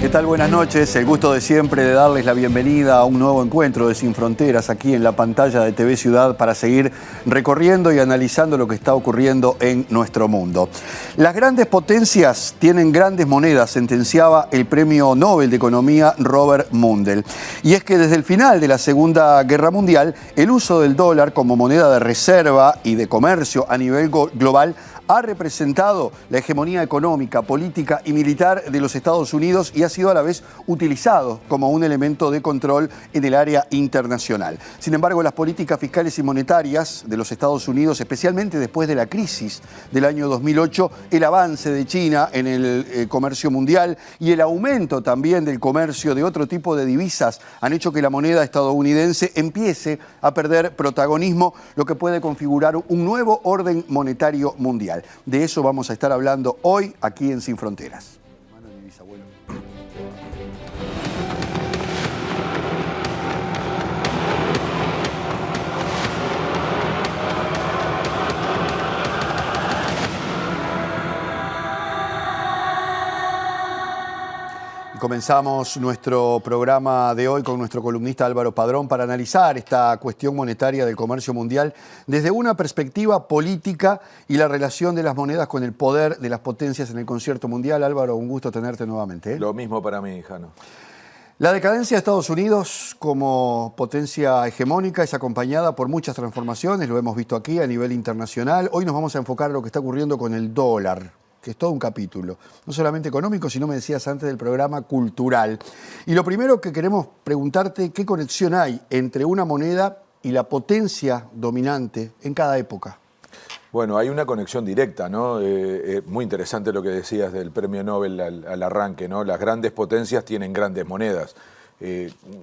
¿Qué tal? Buenas noches. El gusto de siempre de darles la bienvenida a un nuevo encuentro de Sin Fronteras aquí en la pantalla de TV Ciudad para seguir recorriendo y analizando lo que está ocurriendo en nuestro mundo. Las grandes potencias tienen grandes monedas, sentenciaba el Premio Nobel de Economía Robert Mundell. Y es que desde el final de la Segunda Guerra Mundial, el uso del dólar como moneda de reserva y de comercio a nivel global ha representado la hegemonía económica, política y militar de los Estados Unidos y ha sido a la vez utilizado como un elemento de control en el área internacional. Sin embargo, las políticas fiscales y monetarias de los Estados Unidos, especialmente después de la crisis del año 2008, el avance de China en el comercio mundial y el aumento también del comercio de otro tipo de divisas han hecho que la moneda estadounidense empiece a perder protagonismo, lo que puede configurar un nuevo orden monetario mundial. De eso vamos a estar hablando hoy aquí en Sin Fronteras. Comenzamos nuestro programa de hoy con nuestro columnista Álvaro Padrón para analizar esta cuestión monetaria del comercio mundial desde una perspectiva política y la relación de las monedas con el poder de las potencias en el concierto mundial. Álvaro, un gusto tenerte nuevamente, ¿eh? Lo mismo para mí, Jano. La decadencia de Estados Unidos como potencia hegemónica es acompañada por muchas transformaciones, lo hemos visto aquí a nivel internacional. Hoy nos vamos a enfocar en lo que está ocurriendo con el dólar, que es todo un capítulo, no solamente económico, sino, me decías antes del programa, cultural. Y lo primero que queremos preguntarte, ¿qué conexión hay entre una moneda y la potencia dominante en cada época? Bueno, hay una conexión directa, ¿no? Muy interesante lo que decías del premio Nobel al arranque, ¿no? Las grandes potencias tienen grandes monedas.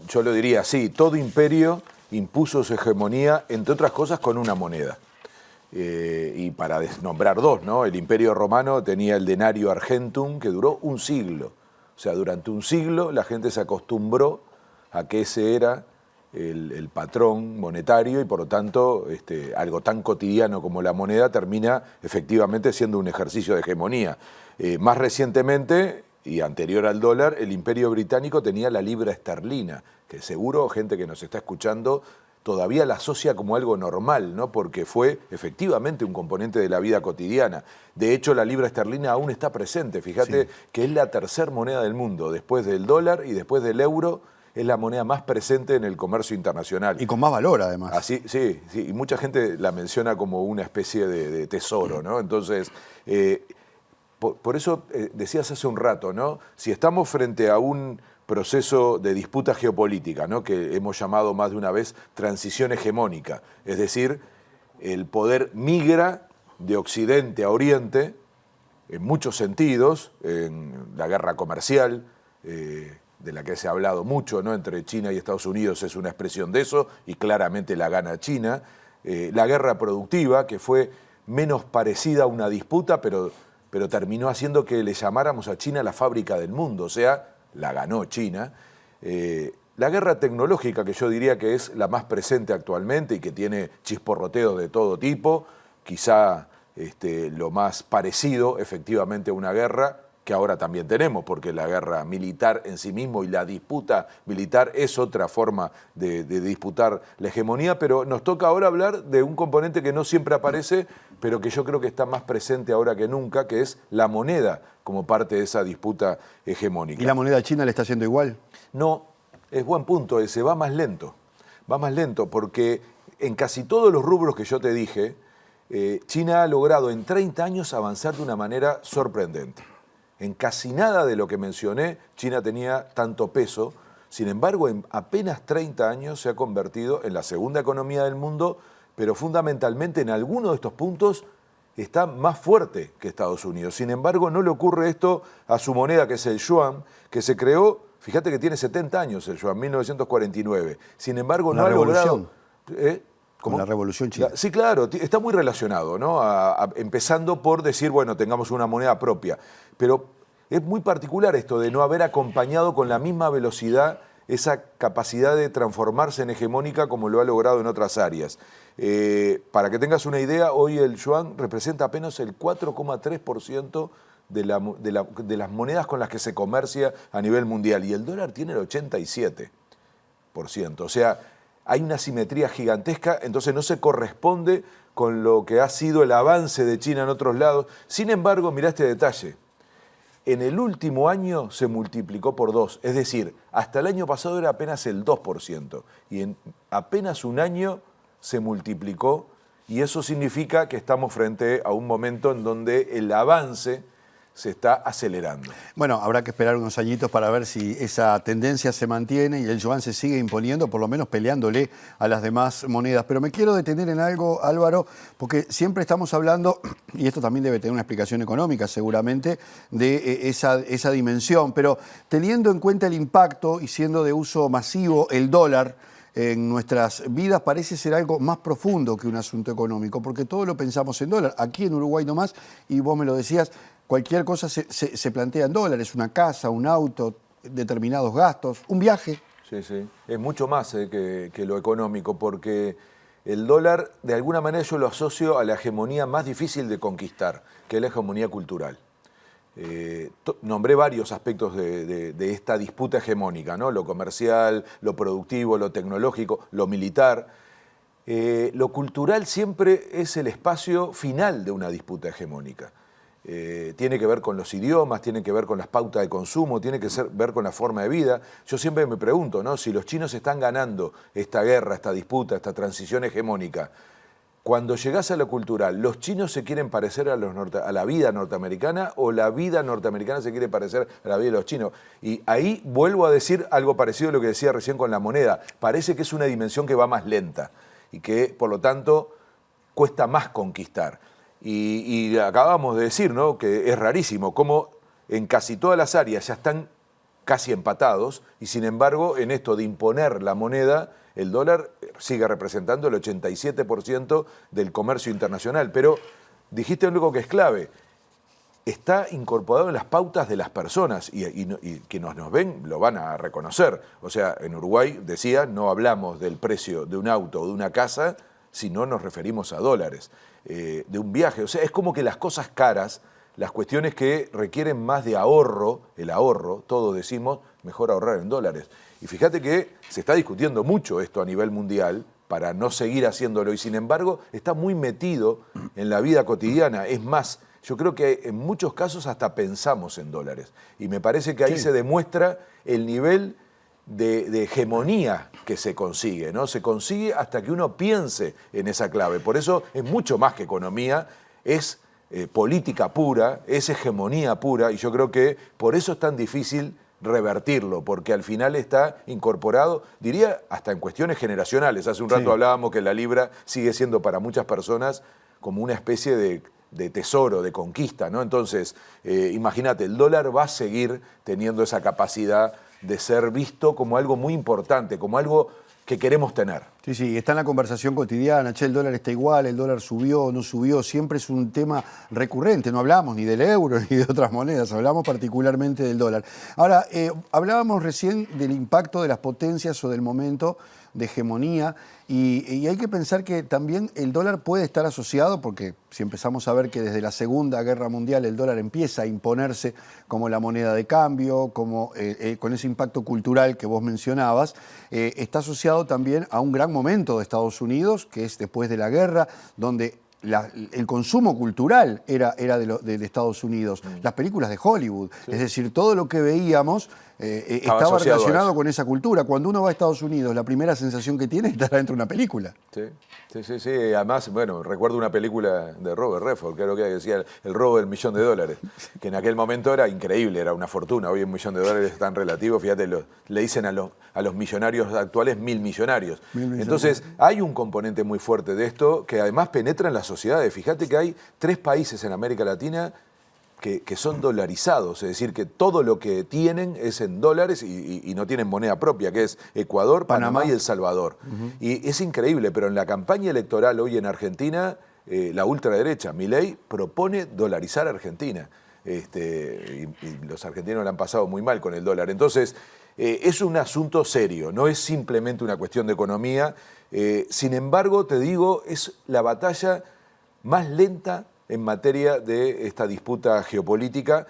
Yo lo diría así, todo imperio impuso su hegemonía, entre otras cosas, con una moneda. Y para nombrar dos, ¿no? El Imperio Romano tenía el denario argentum, que duró un siglo. O sea, durante un siglo la gente se acostumbró a que ese era el patrón monetario y por lo tanto algo tan cotidiano como la moneda termina efectivamente siendo un ejercicio de hegemonía. Más recientemente, y anterior al dólar, el Imperio Británico tenía la libra esterlina, que seguro gente que nos está escuchando todavía la asocia como algo normal, ¿no? Porque fue efectivamente un componente de la vida cotidiana. De hecho, la libra esterlina aún está presente. Fíjate sí, que es la tercera moneda del mundo, después del dólar y después del euro, es la moneda más presente en el comercio internacional. Y con más valor, además. Así, sí, y mucha gente la menciona como una especie de tesoro, ¿no? Entonces, por eso decías hace un rato, ¿no? Si estamos frente a un proceso de disputa geopolítica, ¿no? Que hemos llamado más de una vez transición hegemónica, es decir, el poder migra de Occidente a Oriente en muchos sentidos, en la guerra comercial, de la que se ha hablado mucho, ¿no? Entre China y Estados Unidos es una expresión de eso, y claramente la gana China, la guerra productiva, que fue menos parecida a una disputa, pero terminó haciendo que le llamáramos a China la fábrica del mundo, o sea, la ganó China. La guerra tecnológica, que yo diría que es la más presente actualmente y que tiene chisporroteos de todo tipo, quizá lo más parecido efectivamente a una guerra que ahora también tenemos, porque la guerra militar en sí mismo y la disputa militar es otra forma de disputar la hegemonía, pero nos toca ahora hablar de un componente que no siempre aparece, pero que yo creo que está más presente ahora que nunca, que es la moneda como parte de esa disputa hegemónica. ¿Y la moneda china le está haciendo igual? No, es buen punto ese, va más lento porque en casi todos los rubros que yo te dije, China ha logrado en 30 años avanzar de una manera sorprendente. En casi nada de lo que mencioné, China tenía tanto peso. Sin embargo, en apenas 30 años se ha convertido en la segunda economía del mundo, pero fundamentalmente en algunos de estos puntos está más fuerte que Estados Unidos. Sin embargo, no le ocurre esto a su moneda, que es el yuan, que se creó, fíjate que tiene 70 años el yuan, 1949. Sin embargo, no ha logrado... Como la Revolución China. Sí, claro, está muy relacionado, ¿no? Empezando por decir, bueno, tengamos una moneda propia. Pero es muy particular esto de no haber acompañado con la misma velocidad esa capacidad de transformarse en hegemónica como lo ha logrado en otras áreas. Para que tengas una idea, hoy el yuan representa apenas el 4,3% de las monedas con las que se comercia a nivel mundial. Y el dólar tiene el 87%. O sea, hay una simetría gigantesca, entonces no se corresponde con lo que ha sido el avance de China en otros lados. Sin embargo, mirá este detalle. En el último año se multiplicó por 2, es decir, hasta el año pasado era apenas el 2%, y en apenas un año se multiplicó, y eso significa que estamos frente a un momento en donde el avance se está acelerando. Bueno, habrá que esperar unos añitos para ver si esa tendencia se mantiene y el yuan se sigue imponiendo, por lo menos peleándole a las demás monedas. Pero me quiero detener en algo, Álvaro, porque siempre estamos hablando, y esto también debe tener una explicación económica seguramente, de esa dimensión, pero teniendo en cuenta el impacto y siendo de uso masivo el dólar en nuestras vidas, parece ser algo más profundo que un asunto económico, porque todo lo pensamos en dólar. Aquí en Uruguay nomás, y vos me lo decías, cualquier cosa se plantea en dólares, una casa, un auto, determinados gastos, un viaje. Sí, sí. Es mucho más que lo económico, porque el dólar, de alguna manera, yo lo asocio a la hegemonía más difícil de conquistar, que es la hegemonía cultural. Nombré varios aspectos de esta disputa hegemónica, ¿no? Lo comercial, lo productivo, lo tecnológico, lo militar. Lo cultural siempre es el espacio final de una disputa hegemónica. Tiene que ver con los idiomas, tiene que ver con las pautas de consumo, tiene que ver con la forma de vida. Yo siempre me pregunto, ¿no? Si los chinos están ganando esta guerra, esta disputa, esta transición hegemónica, cuando llegás a lo cultural, ¿los chinos se quieren parecer a la vida norteamericana o la vida norteamericana se quiere parecer a la vida de los chinos? Y ahí vuelvo a decir algo parecido a lo que decía recién con la moneda. Parece que es una dimensión que va más lenta y que, por lo tanto, cuesta más conquistar. Y acabamos de decir, ¿no?, que es rarísimo cómo en casi todas las áreas ya están casi empatados y sin embargo en esto de imponer la moneda el dólar sigue representando el 87% del comercio internacional. Pero dijiste algo que es clave, está incorporado en las pautas de las personas y quienes nos ven lo van a reconocer. O sea, en Uruguay, decía, no hablamos del precio de un auto o de una casa si no nos referimos a dólares. De un viaje. O sea, es como que las cosas caras, las cuestiones que requieren más de ahorro, el ahorro, todos decimos, mejor ahorrar en dólares. Y fíjate que se está discutiendo mucho esto a nivel mundial para no seguir haciéndolo y sin embargo está muy metido en la vida cotidiana. Es más, yo creo que en muchos casos hasta pensamos en dólares. Y me parece que ahí se demuestra el nivel de hegemonía que se consigue, ¿no? Se consigue hasta que uno piense en esa clave. Por eso es mucho más que economía, es política pura, es hegemonía pura, y yo creo que por eso es tan difícil revertirlo, porque al final está incorporado, diría, hasta en cuestiones generacionales. Hace un rato hablábamos que la libra sigue siendo para muchas personas como una especie de tesoro, de conquista, ¿no? Entonces, imagínate, el dólar va a seguir teniendo esa capacidad de ser visto como algo muy importante, como algo que queremos tener. Sí, sí, está en la conversación cotidiana, che, el dólar está igual, el dólar subió, no subió, siempre es un tema recurrente, no hablamos ni del euro ni de otras monedas, hablamos particularmente del dólar. Ahora, hablábamos recién del impacto de las potencias o del momento de hegemonía y hay que pensar que también el dólar puede estar asociado, porque si empezamos a ver que desde la Segunda Guerra Mundial el dólar empieza a imponerse como la moneda de cambio, como con ese impacto cultural que vos mencionabas, está asociado también a un gran momento de Estados Unidos, que es después de la guerra, donde el consumo cultural era de Estados Unidos, las películas de Hollywood, es decir, todo lo que veíamos estaba relacionado con esa cultura. Cuando uno va a Estados Unidos, la primera sensación que tiene es estar dentro de una película. Sí. Además, bueno, recuerdo una película de Robert Redford, creo que decía El robo del $1.000.000, que en aquel momento era increíble, era una fortuna. Hoy $1.000.000 es tan relativo, fíjate, le dicen a los millonarios actuales 1.000 millonarios. Entonces, hay un componente muy fuerte de esto que además penetra en las sociedades. Fíjate que hay 3 países en América Latina que son dolarizados, es decir, que todo lo que tienen es en dólares y no tienen moneda propia, que es Ecuador, Panamá y El Salvador. Y es increíble, pero en la campaña electoral hoy en Argentina, la ultraderecha, Milei, propone dolarizar a Argentina. Y los argentinos la han pasado muy mal con el dólar. Entonces, es un asunto serio, no es simplemente una cuestión de economía. Sin embargo, te digo, es la batalla más lenta en materia de esta disputa geopolítica,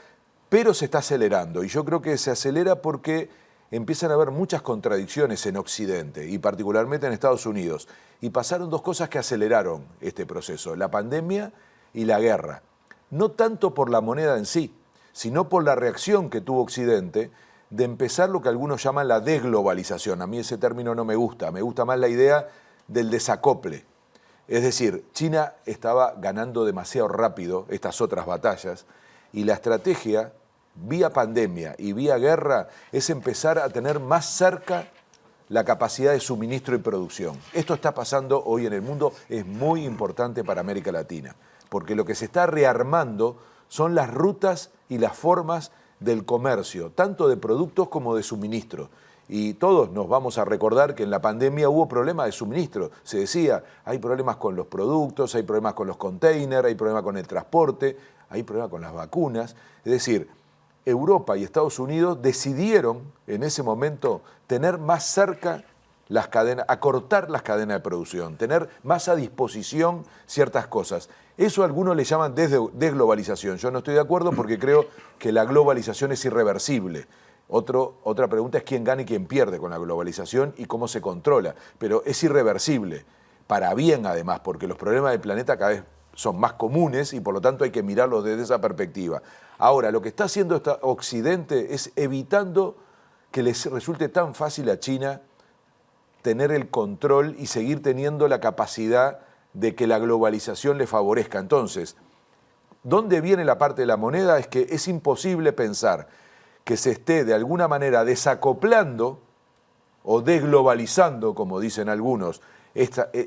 pero se está acelerando. Y yo creo que se acelera porque empiezan a haber muchas contradicciones en Occidente y particularmente en Estados Unidos. Y pasaron dos cosas que aceleraron este proceso, la pandemia y la guerra. No tanto por la moneda en sí, sino por la reacción que tuvo Occidente de empezar lo que algunos llaman la desglobalización. A mí ese término no me gusta más la idea del desacople. Es decir, China estaba ganando demasiado rápido estas otras batallas y la estrategia, vía pandemia y vía guerra, es empezar a tener más cerca la capacidad de suministro y producción. Esto está pasando hoy en el mundo, es muy importante para América Latina, porque lo que se está rearmando son las rutas y las formas del comercio, tanto de productos como de suministro. Y todos nos vamos a recordar que en la pandemia hubo problemas de suministro. Se decía, hay problemas con los productos, hay problemas con los containers, hay problemas con el transporte, hay problemas con las vacunas. Es decir, Europa y Estados Unidos decidieron en ese momento tener más cerca las cadenas, acortar las cadenas de producción, tener más a disposición ciertas cosas. Eso algunos le llaman desglobalización. Yo no estoy de acuerdo porque creo que la globalización es irreversible. Otra pregunta es quién gana y quién pierde con la globalización y cómo se controla. Pero es irreversible, para bien además, porque los problemas del planeta cada vez son más comunes y por lo tanto hay que mirarlos desde esa perspectiva. Ahora, lo que está haciendo Occidente es evitando que les resulte tan fácil a China tener el control y seguir teniendo la capacidad de que la globalización le favorezca. Entonces, ¿dónde viene la parte de la moneda? Es que es imposible pensar que se esté de alguna manera desacoplando o desglobalizando, como dicen algunos,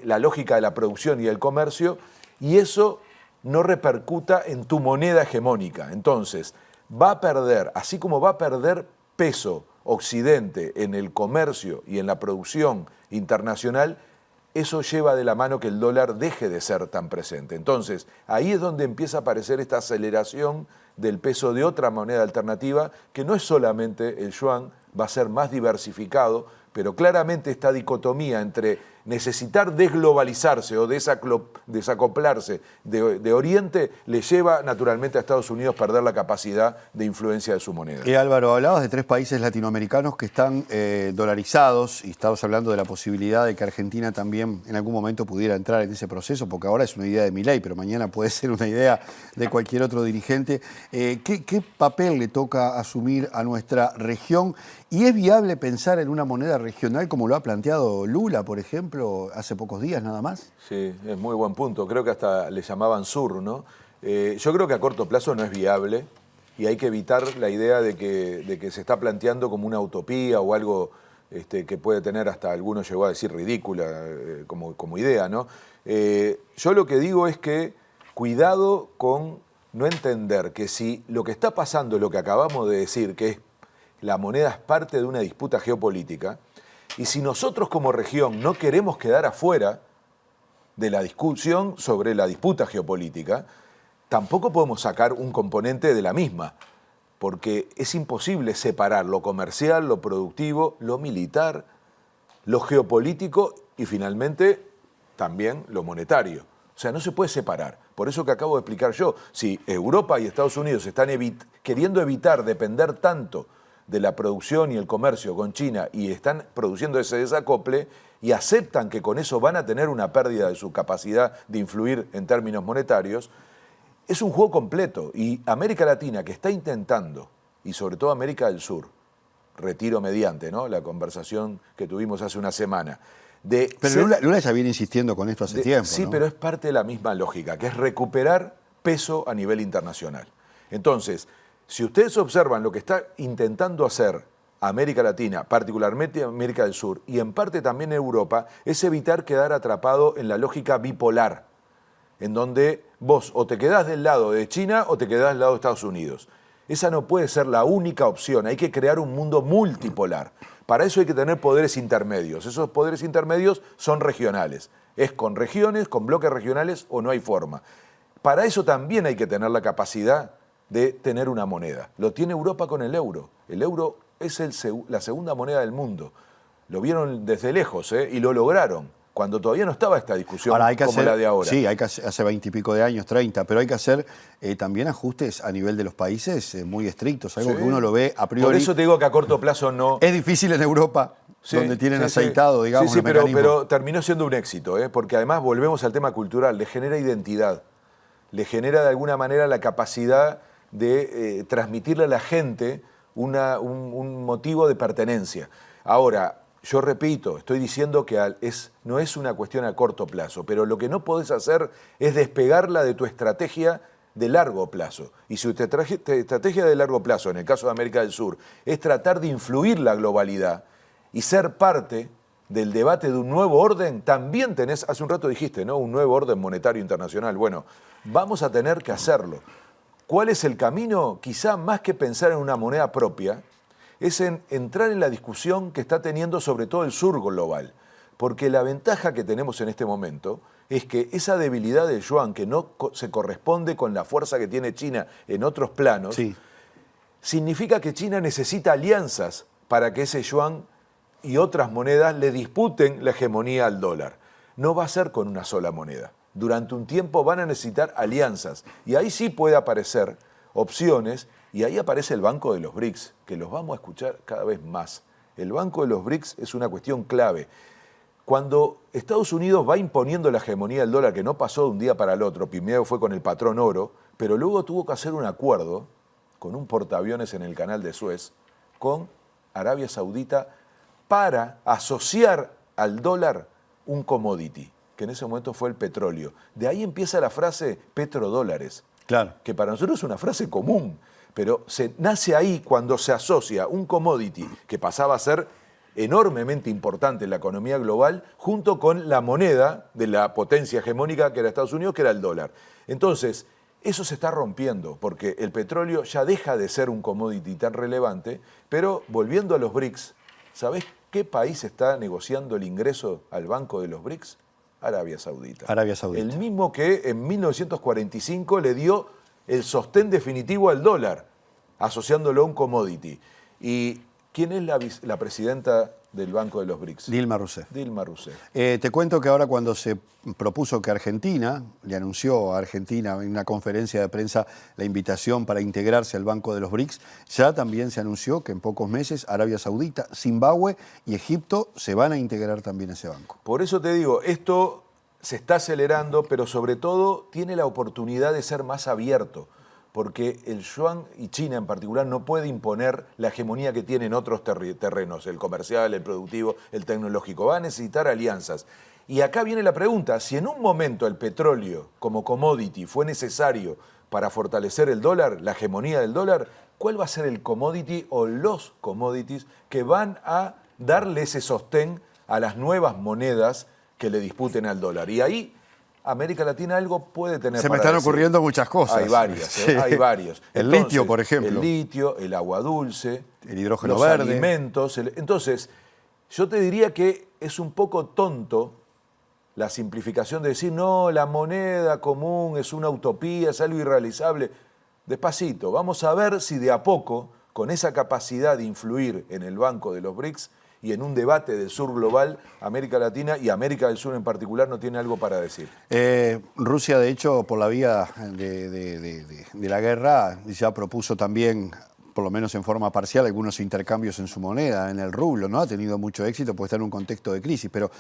la lógica de la producción y el comercio, y eso no repercuta en tu moneda hegemónica. Entonces, va a perder, así como va a perder peso Occidente en el comercio y en la producción internacional, eso lleva de la mano que el dólar deje de ser tan presente. Entonces, ahí es donde empieza a aparecer esta aceleración del peso de otra moneda alternativa, que no es solamente el yuan, va a ser más diversificado, pero claramente esta dicotomía entre necesitar desglobalizarse o desacoplarse de Oriente le lleva naturalmente a Estados Unidos a perder la capacidad de influencia de su moneda. Álvaro, hablabas de 3 países latinoamericanos que están dolarizados y estabas hablando de la posibilidad de que Argentina también en algún momento pudiera entrar en ese proceso, porque ahora es una idea de Milei, pero mañana puede ser una idea de cualquier otro dirigente. ¿Qué papel le toca asumir a nuestra región? ¿Y es viable pensar en una moneda regional como lo ha planteado Lula, por ejemplo, hace pocos días nada más? Sí, es muy buen punto. Creo que hasta le llamaban sur, ¿no? Yo creo que a corto plazo no es viable y hay que evitar la idea de que se está planteando como una utopía o algo que puede tener hasta algunos llegó a decir ridícula como idea, ¿no? Yo lo que digo es que cuidado con no entender que si lo que está pasando es lo que acabamos de decir, que es la moneda es parte de una disputa geopolítica, y si nosotros como región no queremos quedar afuera de la discusión sobre la disputa geopolítica, tampoco podemos sacar un componente de la misma, porque es imposible separar lo comercial, lo productivo, lo militar, lo geopolítico y finalmente también lo monetario. O sea, no se puede separar. Por eso que acabo de explicar yo, si Europa y Estados Unidos están queriendo evitar depender tanto de la producción y el comercio con China y están produciendo ese desacople y aceptan que con eso van a tener una pérdida de su capacidad de influir en términos monetarios, es un juego completo. Y América Latina, que está intentando, y sobre todo América del Sur, retiro mediante, ¿no? La conversación que tuvimos hace una semana. Pero Lula ya viene insistiendo con esto hace tiempo, sí, ¿no? pero es parte de la misma lógica, que es recuperar peso a nivel internacional. Entonces, si ustedes observan lo que está intentando hacer América Latina, particularmente América del Sur, y en parte también Europa, es evitar quedar atrapado en la lógica bipolar, en donde vos o te quedás del lado de China o te quedás del lado de Estados Unidos. Esa no puede ser la única opción, hay que crear un mundo multipolar. Para eso hay que tener poderes intermedios. Esos poderes intermedios son regionales. Es con regiones, con bloques regionales o no hay forma. Para eso también hay que tener la capacidad de tener una moneda. Lo tiene Europa con el euro. El euro es la segunda moneda del mundo. Lo vieron desde lejos y lo lograron. cuando todavía no estaba esta discusión Ahora, hay que como hacer, la de ahora. Sí, hay que hace 20 y pico de años, 30, pero hay que hacer también ajustes a nivel de los países muy estrictos, algo que uno lo ve a priori. Por eso te digo que a corto plazo no... Es difícil en Europa, donde tienen aceitado, digamos, Sí, el mecanismo. pero terminó siendo un éxito, porque además volvemos al tema cultural, le genera identidad, le genera de alguna manera la capacidad de transmitirle a la gente un motivo de pertenencia. Ahora, yo repito, estoy diciendo que no es una cuestión a corto plazo, pero lo que no podés hacer es despegarla de tu estrategia de largo plazo. Y si tu estrategia de largo plazo, en el caso de América del Sur, es tratar de influir la globalidad y ser parte del debate de un nuevo orden, también tenés, hace un rato dijiste, ¿no? Un nuevo orden monetario internacional. Bueno, vamos a tener que hacerlo. ¿Cuál es el camino? Quizá más que pensar en una moneda propia, es en entrar en la discusión que está teniendo sobre todo el sur global. Porque la ventaja que tenemos en este momento es que esa debilidad del yuan, que no se corresponde con la fuerza que tiene China en otros planos, significa que China necesita alianzas para que ese yuan y otras monedas le disputen la hegemonía al dólar. No va a ser con una sola moneda. Durante un tiempo van a necesitar alianzas. Y ahí sí puede aparecer opciones. Y ahí aparece el Banco de los BRICS, que los vamos a escuchar cada vez más. El Banco de los BRICS es una cuestión clave. Cuando Estados Unidos va imponiendo la hegemonía del dólar, que no pasó de un día para el otro, primero fue con el patrón oro, pero luego tuvo que hacer un acuerdo con un portaaviones en el canal de Suez, con Arabia Saudita, para asociar al dólar un commodity, que en ese momento fue el petróleo. De ahí empieza la frase petrodólares, claro, que para nosotros es una frase común, pero nace ahí cuando se asocia un commodity que pasaba a ser enormemente importante en la economía global, junto con la moneda de la potencia hegemónica que era Estados Unidos, que era el dólar. Entonces, eso se está rompiendo, porque el petróleo ya deja de ser un commodity tan relevante, pero volviendo a los BRICS, ¿sabés qué país está negociando el ingreso al Banco de los BRICS? Arabia Saudita. Arabia Saudita. El mismo que en 1945 le dio el sostén definitivo al dólar, asociándolo a un commodity. ¿Y quién es la presidenta del Banco de los BRICS? Dilma Rousseff. Dilma Rousseff. Te cuento que ahora cuando se propuso que Argentina, le anunció a Argentina en una conferencia de prensa la invitación para integrarse al Banco de los BRICS, ya también se anunció que en pocos meses Arabia Saudita, Zimbabue y Egipto se van a integrar también a ese banco. Por eso te digo, esto se está acelerando, pero sobre todo tiene la oportunidad de ser más abierto, porque el yuan y China en particular no puede imponer la hegemonía que tienen otros terrenos, el comercial, el productivo, el tecnológico. Va a necesitar alianzas. Y acá viene la pregunta, si en un momento el petróleo como commodity fue necesario para fortalecer el dólar, la hegemonía del dólar, ¿cuál va a ser el commodity o los commodities que van a darle ese sostén a las nuevas monedas que le disputen al dólar? Y ahí América Latina algo puede tener. Se me están ocurriendo muchas cosas. Hay varias, sí. Hay varios. El litio, por ejemplo. El litio, el agua dulce, el hidrógeno los verde, alimentos. Entonces, yo te diría que es un poco tonto la simplificación de decir, no, la moneda común es una utopía, es algo irrealizable. Despacito, vamos a ver si de a poco, con esa capacidad de influir en el Banco de los BRICS, y en un debate del sur global, América Latina y América del Sur en particular no tiene algo para decir. Rusia, de hecho, por la vía de la guerra, ya propuso también, por lo menos en forma parcial, algunos intercambios en su moneda, en el rublo, ¿no? Ha tenido mucho éxito, puede estar en un contexto de crisis, pero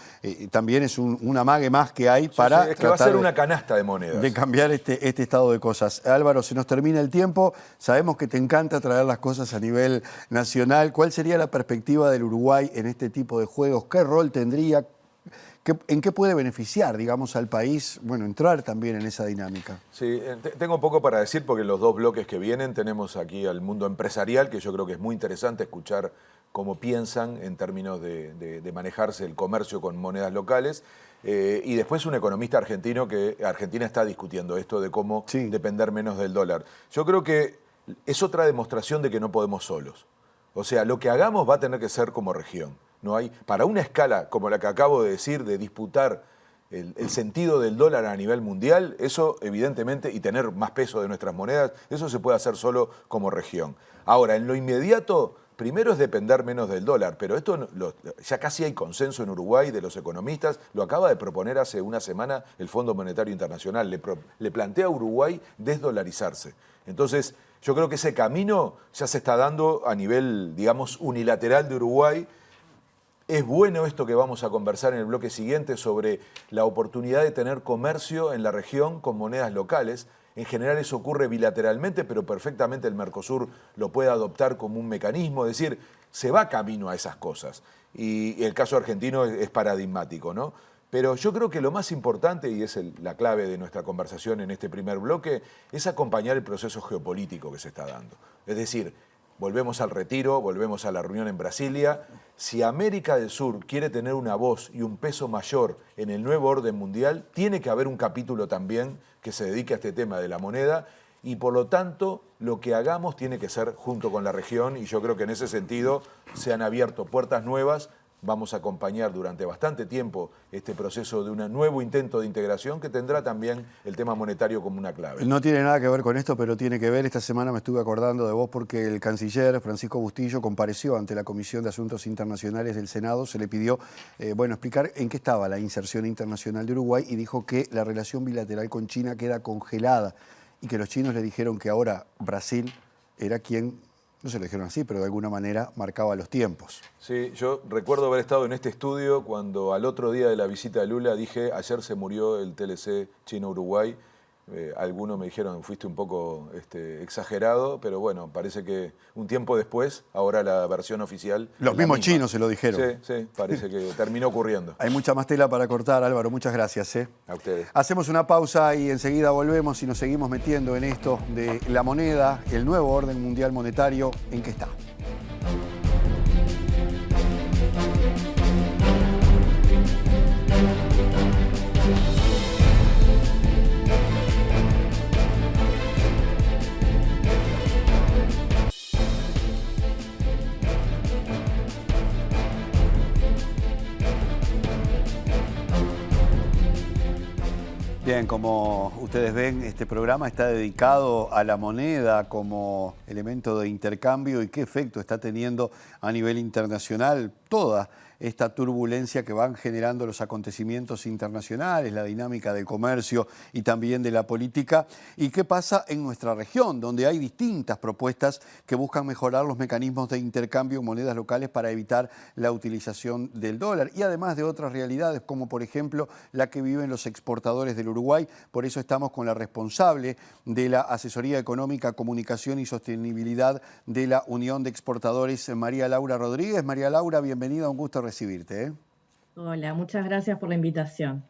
también es un amague más que hay para es que va a ser una canasta de monedas. De cambiar este estado de cosas. Álvaro, se nos termina el tiempo, sabemos que te encanta traer las cosas a nivel nacional. ¿Cuál sería la perspectiva del Uruguay en este tipo de juegos? ¿Qué rol tendría? ¿En qué puede beneficiar, digamos, al país, bueno, entrar también en esa dinámica? Sí, tengo poco para decir porque en los dos bloques que vienen tenemos aquí al mundo empresarial, que yo creo que es muy interesante escuchar cómo piensan en términos de manejarse el comercio con monedas locales. Y después un economista argentino que Argentina está discutiendo esto de cómo depender menos del dólar. Yo creo que es otra demostración de que no podemos solos. O sea, lo que hagamos va a tener que ser como región. No hay, para una escala como la que acabo de decir, de disputar el sentido del dólar a nivel mundial, eso evidentemente, y tener más peso de nuestras monedas, eso se puede hacer solo como región. Ahora, en lo inmediato, primero es depender menos del dólar, pero esto ya casi hay consenso en Uruguay de los economistas, lo acaba de proponer hace una semana el Fondo Monetario Internacional, le plantea a Uruguay desdolarizarse. Entonces, yo creo que ese camino ya se está dando a nivel, digamos, unilateral de Uruguay. Es bueno esto que vamos a conversar en el bloque siguiente sobre la oportunidad de tener comercio en la región con monedas locales. En general eso ocurre bilateralmente, pero perfectamente el Mercosur lo puede adoptar como un mecanismo, es decir, se va camino a esas cosas. Y el caso argentino es paradigmático, ¿no? Pero yo creo que lo más importante, y es la clave de nuestra conversación en este primer bloque, es acompañar el proceso geopolítico que se está dando. Es decir, volvemos al retiro, volvemos a la reunión en Brasilia. Si América del Sur quiere tener una voz y un peso mayor en el nuevo orden mundial, tiene que haber un capítulo también que se dedique a este tema de la moneda y por lo tanto lo que hagamos tiene que ser junto con la región y yo creo que en ese sentido se han abierto puertas nuevas. Vamos a acompañar durante bastante tiempo este proceso de un nuevo intento de integración que tendrá también el tema monetario como una clave. No tiene nada que ver con esto, pero tiene que ver. Esta semana me estuve acordando de vos porque el canciller Francisco Bustillo compareció ante la Comisión de Asuntos Internacionales del Senado. Se le pidió explicar en qué estaba la inserción internacional de Uruguay y dijo que la relación bilateral con China queda congelada y que los chinos le dijeron que ahora Brasil era quien... No se lo dijeron así, pero de alguna manera marcaba los tiempos. Sí, yo recuerdo haber estado en este estudio cuando al otro día de la visita de Lula dije, ayer se murió el TLC China-Uruguay. Algunos me dijeron, fuiste un poco exagerado, pero bueno, parece que un tiempo después, ahora la versión oficial... Los mismos chinos se lo dijeron. Sí, parece que terminó ocurriendo. Hay mucha más tela para cortar, Álvaro, muchas gracias. A ustedes. Hacemos una pausa y enseguida volvemos y nos seguimos metiendo en esto de la moneda, el nuevo orden mundial monetario, ¿en qué está? Bien, como ustedes ven, este programa está dedicado a la moneda como elemento de intercambio y qué efecto está teniendo a nivel internacional toda esta turbulencia que van generando los acontecimientos internacionales, la dinámica del comercio y también de la política, y qué pasa en nuestra región, donde hay distintas propuestas que buscan mejorar los mecanismos de intercambio en monedas locales para evitar la utilización del dólar, y además de otras realidades, como por ejemplo la que viven los exportadores del Uruguay. Por eso estamos con la responsable de la Asesoría Económica, Comunicación y Sostenibilidad de la Unión de Exportadores, María Laura Rodríguez. María Laura, bienvenida, un gusto recibirte. Hola, muchas gracias por la invitación.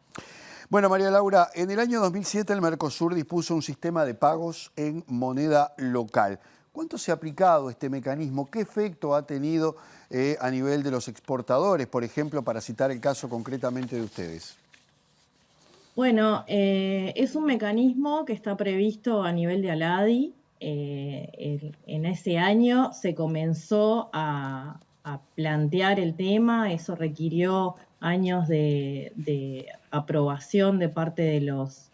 Bueno, María Laura, en el año 2007 el Mercosur dispuso un sistema de pagos en moneda local. ¿Cuánto se ha aplicado este mecanismo? ¿Qué efecto ha tenido a nivel de los exportadores, por ejemplo, para citar el caso concretamente de ustedes? Bueno, es un mecanismo que está previsto a nivel de ALADI. En ese año se comenzó a plantear el tema, eso requirió años de aprobación de parte de los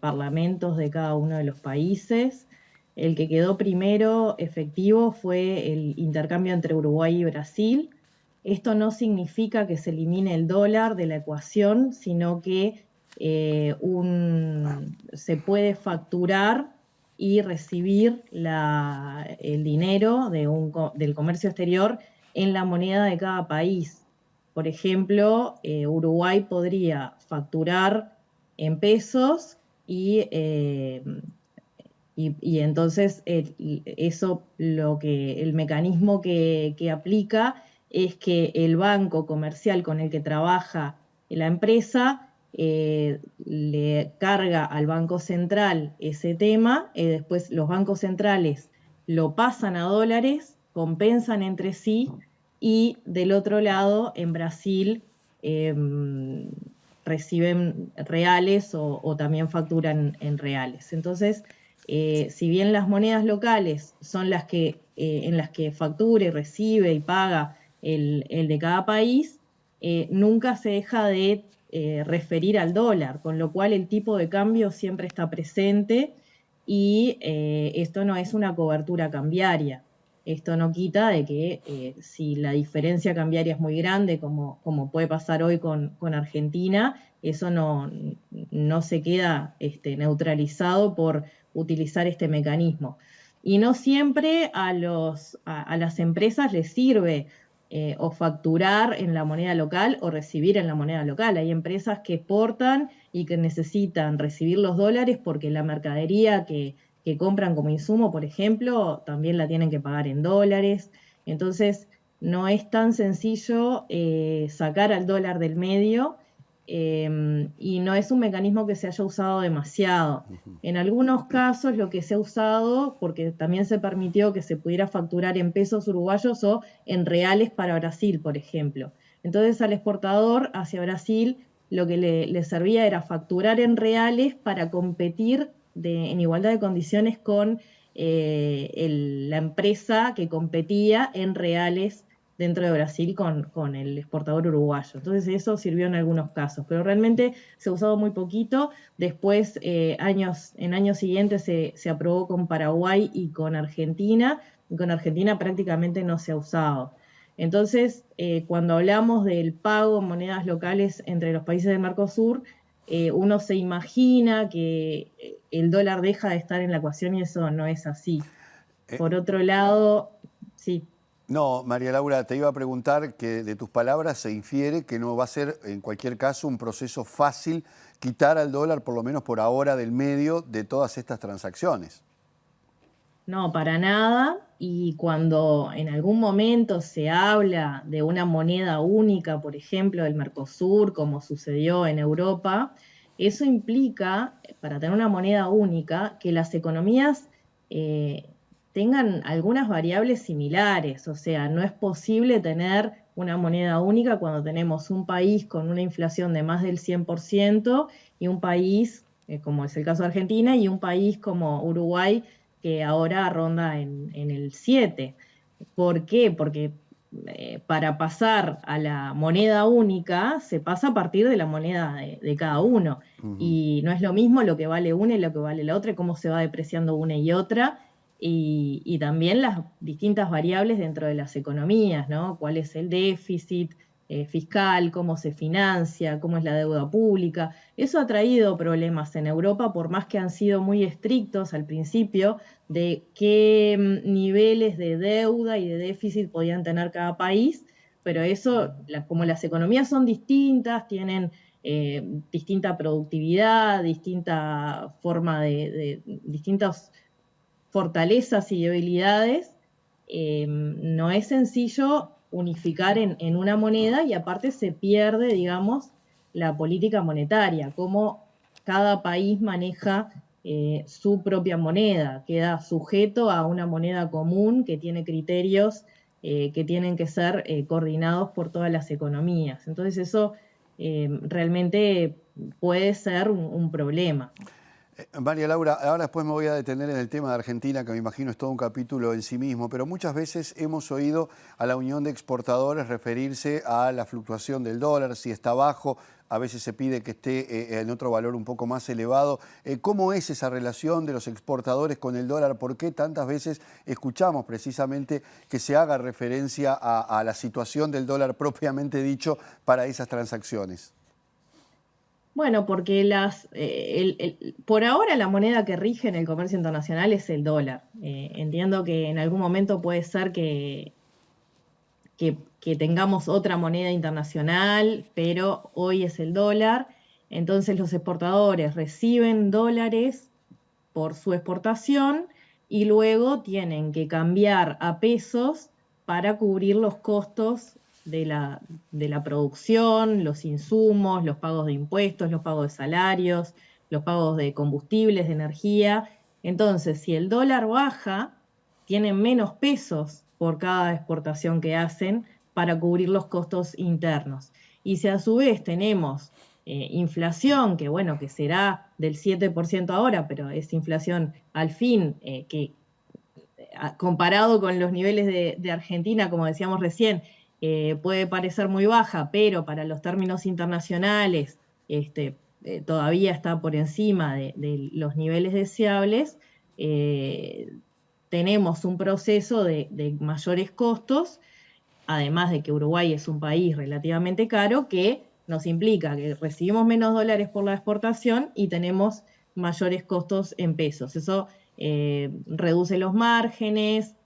parlamentos de cada uno de los países. El que quedó primero efectivo fue el intercambio entre Uruguay y Brasil. Esto no significa que se elimine el dólar de la ecuación, sino que se puede facturar y recibir el dinero del comercio exterior en la moneda de cada país. Por ejemplo, Uruguay podría facturar en pesos y entonces el mecanismo que aplica es que el banco comercial con el que trabaja la empresa le carga al Banco Central ese tema, después los bancos centrales lo pasan a dólares, compensan entre sí, y del otro lado, en Brasil, reciben reales o también facturan en reales. Entonces, si bien las monedas locales son las que, en las que factura y recibe y paga el de cada país, nunca se deja de referir al dólar, con lo cual el tipo de cambio siempre está presente y esto no es una cobertura cambiaria. esto no quita de que si la diferencia cambiaria es muy grande, como puede pasar hoy con Argentina, eso no se queda neutralizado por utilizar este mecanismo. Y no siempre a las empresas les sirve o facturar en la moneda local o recibir en la moneda local. Hay empresas que exportan y que necesitan recibir los dólares porque la mercadería que compran como insumo, por ejemplo, también la tienen que pagar en dólares. Entonces, no es tan sencillo sacar al dólar del medio y no es un mecanismo que se haya usado demasiado. En algunos casos lo que se ha usado, porque también se permitió que se pudiera facturar en pesos uruguayos o en reales para Brasil, por ejemplo. Entonces al exportador hacia Brasil lo que le servía era facturar en reales para competir en igualdad de condiciones con la empresa que competía en reales dentro de Brasil con el exportador uruguayo. Entonces eso sirvió en algunos casos, pero realmente se ha usado muy poquito. Después, en años siguientes se aprobó con Paraguay y con Argentina prácticamente no se ha usado. Entonces, cuando hablamos del pago en monedas locales entre los países del Mercosur, uno se imagina que el dólar deja de estar en la ecuación y eso no es así. Por otro lado, sí. No, María Laura, te iba a preguntar que de tus palabras se infiere que no va a ser en cualquier caso un proceso fácil quitar al dólar, por lo menos por ahora, del medio de todas estas transacciones. No, para nada. Y cuando en algún momento se habla de una moneda única, por ejemplo, del Mercosur, como sucedió en Europa, eso implica, para tener una moneda única, que las economías eh, tengan algunas variables similares. O sea, no es posible tener una moneda única cuando tenemos un país con una inflación de más del 100% y un país, como es el caso de Argentina, y un país como Uruguay que ahora ronda en el 7. ¿Por qué? Porque para pasar a la moneda única se pasa a partir de la moneda de cada uno. Y no es lo mismo lo que vale una y lo que vale la otra, y cómo se va depreciando una y otra, y también las distintas variables dentro de las economías, ¿no? ¿Cuál es el déficit fiscal? ¿Cómo se financia? ¿Cómo es la deuda pública? Eso ha traído problemas en Europa, por más que han sido muy estrictos al principio de qué niveles de deuda y de déficit podían tener cada país, pero eso, como las economías son distintas, tienen distinta productividad, distinta forma distintas fortalezas y debilidades, no es sencillo unificar en una moneda y aparte se pierde, digamos, la política monetaria, cómo cada país maneja su propia moneda, queda sujeto a una moneda común que tiene criterios que tienen que ser coordinados por todas las economías. Entonces eso realmente puede ser un problema. María Laura, ahora después me voy a detener en el tema de Argentina, que me imagino es todo un capítulo en sí mismo, pero muchas veces hemos oído a la Unión de Exportadores referirse a la fluctuación del dólar, si está bajo, a veces se pide que esté en otro valor un poco más elevado. ¿Cómo es esa relación de los exportadores con el dólar? ¿Por qué tantas veces escuchamos precisamente que se haga referencia a la situación del dólar propiamente dicho para esas transacciones? Bueno, porque por ahora la moneda que rige en el comercio internacional es el dólar. Entiendo que en algún momento puede ser que tengamos otra moneda internacional, pero hoy es el dólar. Entonces los exportadores reciben dólares por su exportación y luego tienen que cambiar a pesos para cubrir los costos de la producción, los insumos, los pagos de impuestos, los pagos de salarios, los pagos de combustibles, de energía. Entonces, si el dólar baja, tienen menos pesos por cada exportación que hacen para cubrir los costos internos. Y si a su vez tenemos inflación, que bueno, que será del 7% ahora, pero es inflación al fin que comparado con los niveles de Argentina, como decíamos recién, puede parecer muy baja, pero para los términos internacionales todavía está por encima de los niveles deseables, tenemos un proceso de mayores costos, además de que Uruguay es un país relativamente caro, que nos implica que recibimos menos dólares por la exportación y tenemos mayores costos en pesos. Eso reduce los márgenes,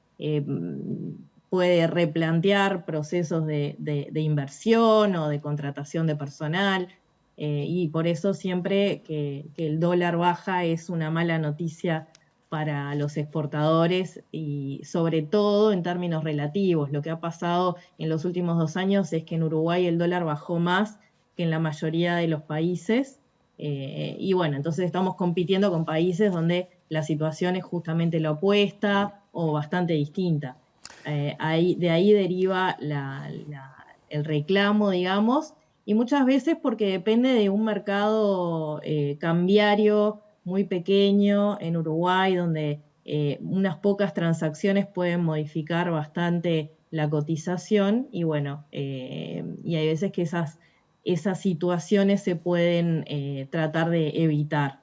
puede replantear procesos de inversión o de contratación de personal, y por eso siempre que el dólar baja es una mala noticia para los exportadores y sobre todo en términos relativos. Lo que ha pasado en los últimos 2 años es que en Uruguay el dólar bajó más que en la mayoría de los países, y bueno, entonces estamos compitiendo con países donde la situación es justamente la opuesta o bastante distinta. De ahí deriva el reclamo, digamos, y muchas veces porque depende de un mercado cambiario muy pequeño en Uruguay, donde unas pocas transacciones pueden modificar bastante la cotización, y bueno, y hay veces que esas situaciones se pueden tratar de evitar.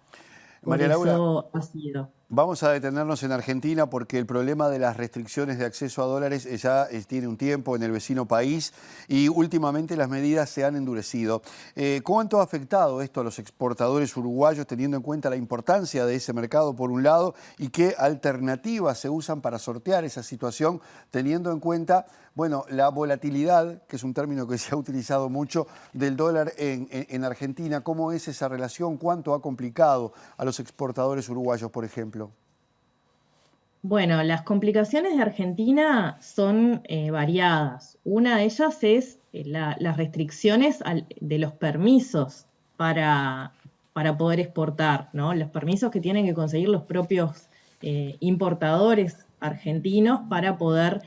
Por María Laura, eso ha sido. vamos a detenernos en Argentina porque el problema de las restricciones de acceso a dólares ya tiene un tiempo en el vecino país y últimamente las medidas se han endurecido. ¿Cuánto ha afectado esto a los exportadores uruguayos teniendo en cuenta la importancia de ese mercado por un lado y qué alternativas se usan para sortear esa situación teniendo en cuenta, bueno, la volatilidad, que es un término que se ha utilizado mucho, del dólar en Argentina? ¿Cómo es esa relación? ¿Cuánto ha complicado a los exportadores uruguayos, por ejemplo? Bueno, las complicaciones de Argentina son variadas. Una de ellas es las restricciones de los permisos para poder exportar, ¿no? Los permisos que tienen que conseguir los propios importadores argentinos para poder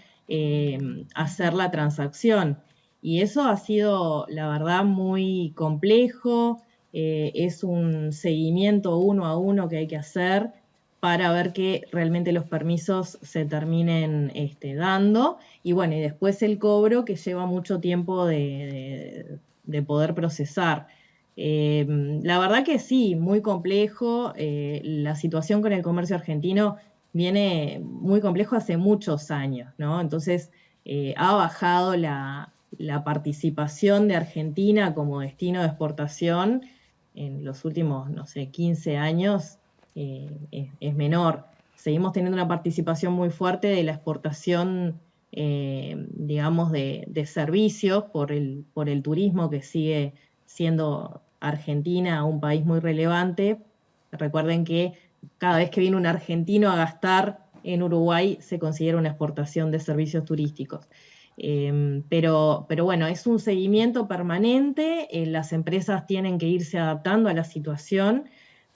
hacer la transacción. Y eso ha sido, la verdad, muy complejo. Es un seguimiento uno a uno que hay que hacer para ver que realmente los permisos se terminen dando. Y bueno, y después el cobro, que lleva mucho tiempo de poder procesar. La verdad que sí, muy complejo. La situación con el comercio argentino viene muy complejo hace muchos años, ¿no? Entonces, ha bajado la participación de Argentina como destino de exportación en los últimos, no sé, 15 años, es menor. Seguimos teniendo una participación muy fuerte de la exportación, digamos, de servicios por el turismo, que sigue siendo Argentina un país muy relevante. Recuerden que cada vez que viene un argentino a gastar en Uruguay se considera una exportación de servicios turísticos. Pero bueno, es un seguimiento permanente, las empresas tienen que irse adaptando a la situación,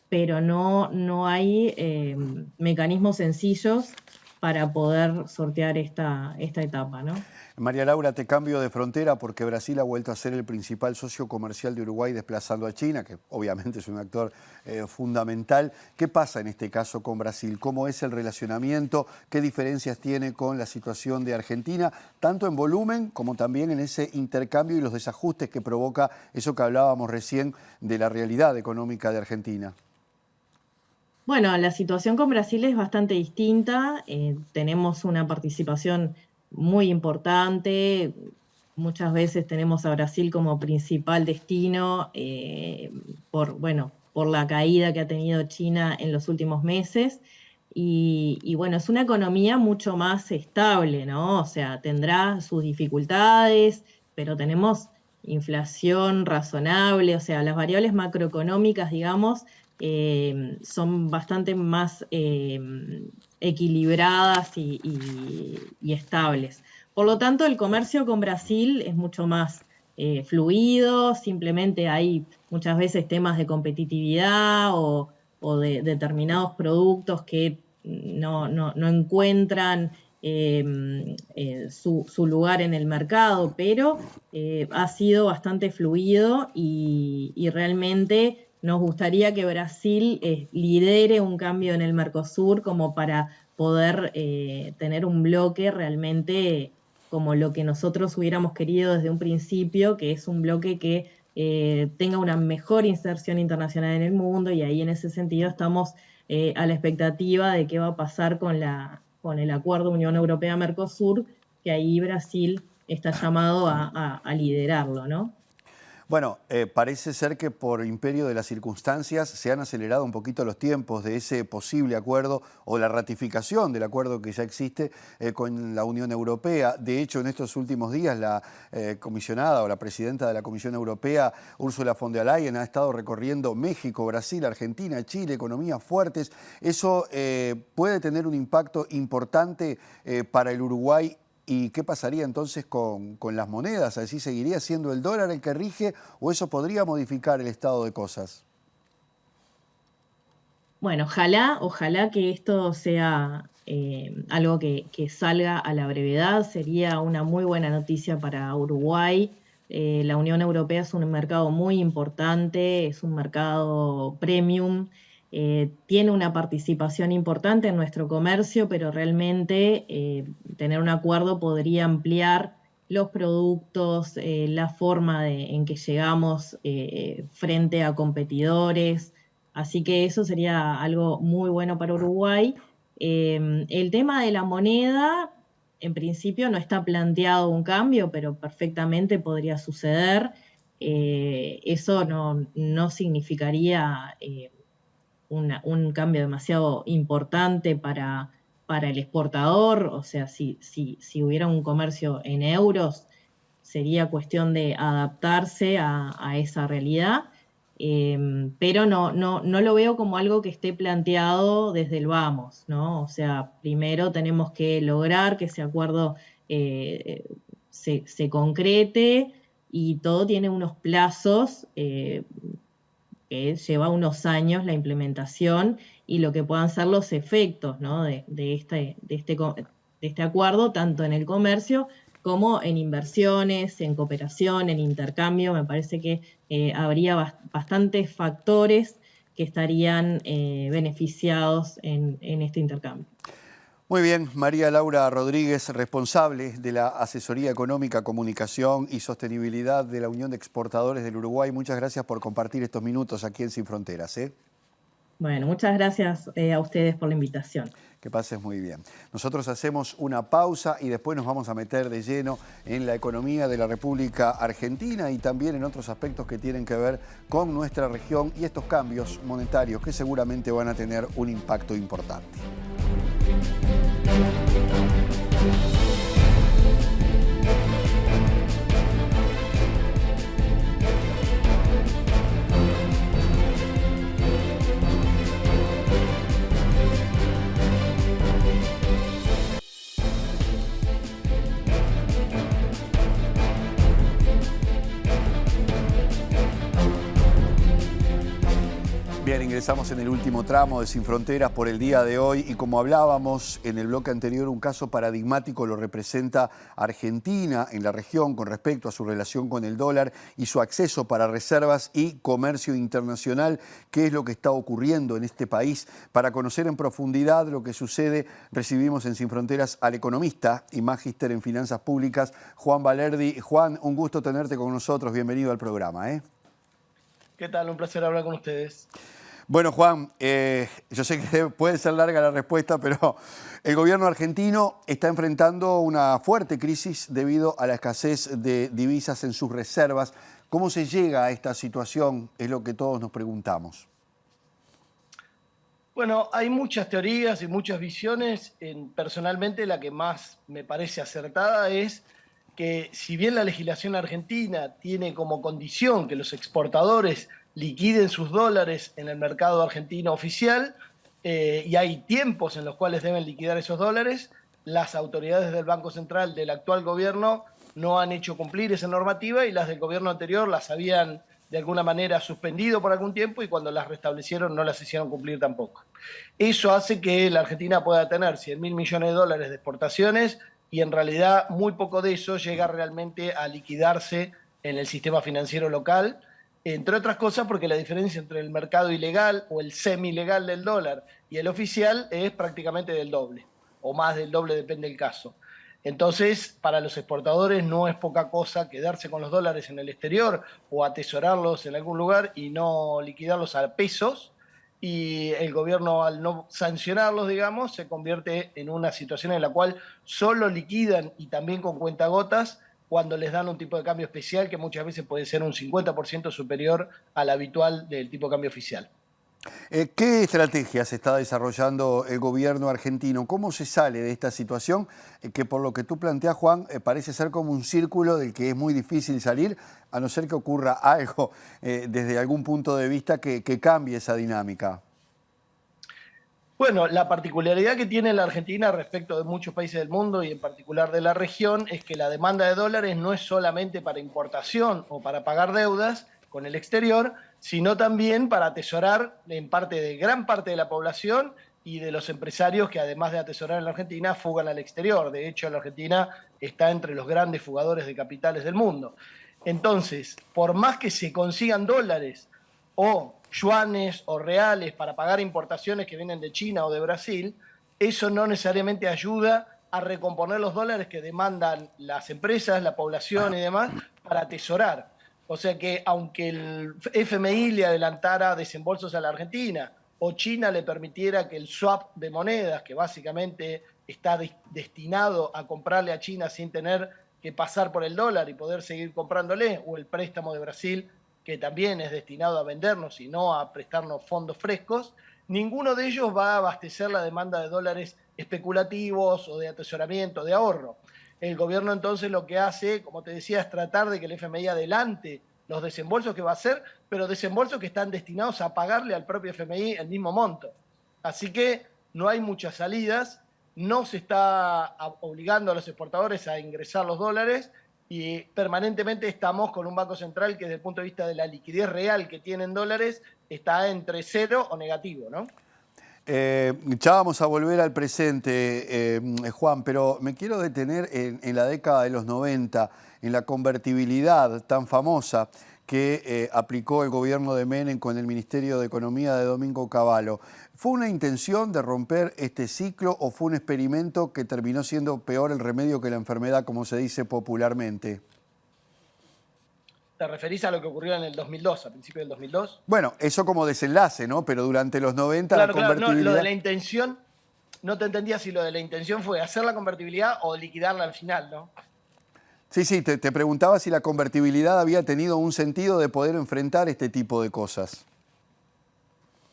pero no hay mecanismos sencillos para poder sortear esta etapa, ¿no? María Laura, te cambio de frontera porque Brasil ha vuelto a ser el principal socio comercial de Uruguay desplazando a China, que obviamente es un actor fundamental. ¿Qué pasa en este caso con Brasil? ¿Cómo es el relacionamiento? ¿Qué diferencias tiene con la situación de Argentina? Tanto en volumen como también en ese intercambio y los desajustes que provoca eso que hablábamos recién de la realidad económica de Argentina. Bueno, la situación con Brasil es bastante distinta. Tenemos una participación muy importante. Muchas veces tenemos a Brasil como principal destino, bueno, por la caída que ha tenido China en los últimos meses. Y bueno, es una economía mucho más estable, ¿no? O sea, tendrá sus dificultades, pero tenemos inflación razonable, o sea, las variables macroeconómicas, digamos, son bastante más equilibradas y estables. Por lo tanto, el comercio con Brasil es mucho más fluido, simplemente hay muchas veces temas de competitividad o de determinados productos que no encuentran su lugar en el mercado, pero ha sido bastante fluido y realmente nos gustaría que Brasil lidere un cambio en el Mercosur como para poder tener un bloque realmente como lo que nosotros hubiéramos querido desde un principio, que es un bloque que tenga una mejor inserción internacional en el mundo, y ahí en ese sentido estamos a la expectativa de qué va a pasar con con el acuerdo Unión Europea-Mercosur, que ahí Brasil está llamado a liderarlo, ¿no? Bueno, parece ser que por imperio de las circunstancias se han acelerado un poquito los tiempos de ese posible acuerdo o la ratificación del acuerdo que ya existe con la Unión Europea. De hecho, en estos últimos días la comisionada o la presidenta de la Comisión Europea, Ursula von der Leyen, ha estado recorriendo México, Brasil, Argentina, Chile, economías fuertes. Eso puede tener un impacto importante para el Uruguay. ¿Y qué pasaría entonces con las monedas? ¿Así seguiría siendo el dólar el que rige o eso podría modificar el estado de cosas? Bueno, ojalá que esto sea algo que salga a la brevedad. Sería una muy buena noticia para Uruguay. La Unión Europea es un mercado muy importante, es un mercado premium, tiene una participación importante en nuestro comercio, pero realmente tener un acuerdo podría ampliar los productos, la forma en que llegamos frente a competidores. Así que eso sería algo muy bueno para Uruguay. El tema de la moneda, en principio no está planteado un cambio, pero perfectamente podría suceder. Eso no significaría un cambio demasiado importante para el exportador. O sea, si hubiera un comercio en euros, sería cuestión de adaptarse a esa realidad. Pero no lo veo como algo que esté planteado desde el vamos, ¿no? O sea, primero tenemos que lograr que ese acuerdo se concrete y todo tiene unos plazos que lleva unos años la implementación y lo que puedan ser los efectos, ¿no? de este acuerdo, tanto en el comercio como en inversiones, en cooperación, en intercambio. Me parece que habría bastantes factores que estarían beneficiados en este intercambio. Muy bien, María Laura Rodríguez, responsable de la Asesoría Económica, Comunicación y Sostenibilidad de la Unión de Exportadores del Uruguay. Muchas gracias por compartir estos minutos aquí en Sin Fronteras. Bueno, muchas gracias a ustedes por la invitación. Que pases muy bien. Nosotros hacemos una pausa y después nos vamos a meter de lleno en la economía de la República Argentina y también en otros aspectos que tienen que ver con nuestra región y estos cambios monetarios que seguramente van a tener un impacto importante. Bien, ingresamos en el último tramo de Sin Fronteras por el día de hoy y como hablábamos en el bloque anterior, un caso paradigmático lo representa Argentina en la región con respecto a su relación con el dólar y su acceso para reservas y comercio internacional. ¿Qué es lo que está ocurriendo en este país? Para conocer en profundidad lo que sucede, recibimos en Sin Fronteras al economista y magíster en finanzas públicas, Juan Valerdi. Juan, un gusto tenerte con nosotros. Bienvenido al programa. ¿Qué tal? Un placer hablar con ustedes. Bueno, Juan, yo sé que puede ser larga la respuesta, pero el gobierno argentino está enfrentando una fuerte crisis debido a la escasez de divisas en sus reservas. ¿Cómo se llega a esta situación? Es lo que todos nos preguntamos. Bueno, hay muchas teorías y muchas visiones. Personalmente, la que más me parece acertada es que si bien la legislación argentina tiene como condición que los exportadores liquiden sus dólares en el mercado argentino oficial, y hay tiempos en los cuales deben liquidar esos dólares, las autoridades del Banco Central del actual gobierno no han hecho cumplir esa normativa y las del gobierno anterior las habían de alguna manera suspendido por algún tiempo y cuando las restablecieron no las hicieron cumplir tampoco. Eso hace que la Argentina pueda tener 100.000 millones de dólares de exportaciones y en realidad muy poco de eso llega realmente a liquidarse en el sistema financiero local, entre otras cosas porque la diferencia entre el mercado ilegal o el semi-legal del dólar y el oficial es prácticamente del doble, o más del doble, depende del caso. Entonces, para los exportadores no es poca cosa quedarse con los dólares en el exterior o atesorarlos en algún lugar y no liquidarlos a pesos. y el gobierno, al no sancionarlos, digamos, se convierte en una situación en la cual solo liquidan, y también con cuentagotas, cuando les dan un tipo de cambio especial que muchas veces puede ser un 50% superior al habitual del tipo de cambio oficial. ¿Qué estrategias está desarrollando el gobierno argentino? ¿Cómo se sale de esta situación que, por lo que tú planteas, Juan, parece ser como un círculo del que es muy difícil salir, a no ser que ocurra algo desde algún punto de vista que cambie esa dinámica? Bueno, la particularidad que tiene la Argentina respecto de muchos países del mundo y en particular de la región es que la demanda de dólares no es solamente para importación o para pagar deudas con el exterior, sino también para atesorar en parte de gran parte de la población y de los empresarios que, además de atesorar en la Argentina, fugan al exterior. De hecho, la Argentina está entre los grandes fugadores de capitales del mundo. Entonces, por más que se consigan dólares o yuanes o reales para pagar importaciones que vienen de China o de Brasil, eso no necesariamente ayuda a recomponer los dólares que demandan las empresas, la población y demás para atesorar. O sea que aunque el FMI le adelantara desembolsos a la Argentina o China le permitiera que el swap de monedas, que básicamente está destinado a comprarle a China sin tener que pasar por el dólar y poder seguir comprándole, o el préstamo de Brasil, que también es destinado a vendernos y no a prestarnos fondos frescos, ninguno de ellos va a abastecer la demanda de dólares especulativos o de atesoramiento, de ahorro. El gobierno entonces lo que hace, como te decía, es tratar de que el FMI adelante los desembolsos que va a hacer, pero desembolsos que están destinados a pagarle al propio FMI el mismo monto. Así que no hay muchas salidas, no se está obligando a los exportadores a ingresar los dólares, y permanentemente estamos con un Banco Central que desde el punto de vista de la liquidez real que tiene en dólares está entre cero o negativo, ¿no? Ya vamos a volver al presente, Juan, pero me quiero detener en la década de los 90, en la convertibilidad tan famosa que aplicó el gobierno de Menem con el Ministerio de Economía de Domingo Cavallo. ¿Fue una intención de romper este ciclo o fue un experimento que terminó siendo peor el remedio que la enfermedad, como se dice popularmente? ¿Te referís a lo que ocurrió en el 2002, a principios del 2002? Bueno, eso como desenlace, ¿no? Pero durante los 90 la Claro, claro, no, convertibilidad... lo de la intención, no te entendía si lo de la intención fue hacer la convertibilidad o liquidarla al final, ¿no? Sí, te preguntaba si la convertibilidad había tenido un sentido de poder enfrentar este tipo de cosas.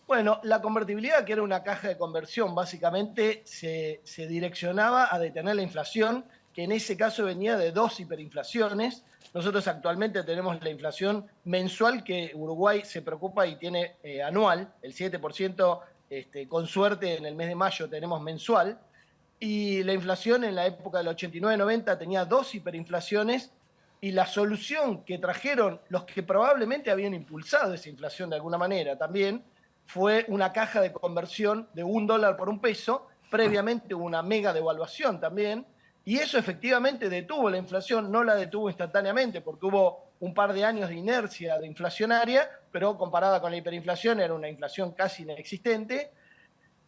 Bueno, la convertibilidad, que era una caja de conversión, básicamente se direccionaba a detener la inflación, que en ese caso venía de dos hiperinflaciones. Nosotros actualmente tenemos la inflación mensual que Uruguay se preocupa y tiene anual, el 7%, con suerte en el mes de mayo tenemos mensual, y la inflación en la época del 89-90 tenía dos hiperinflaciones, y la solución que trajeron los que probablemente habían impulsado esa inflación de alguna manera también fue una caja de conversión de $1 por $1. Previamente hubo una mega devaluación también, y eso efectivamente detuvo la inflación, no la detuvo instantáneamente porque hubo un par de años de inercia de inflacionaria, pero comparada con la hiperinflación era una inflación casi inexistente.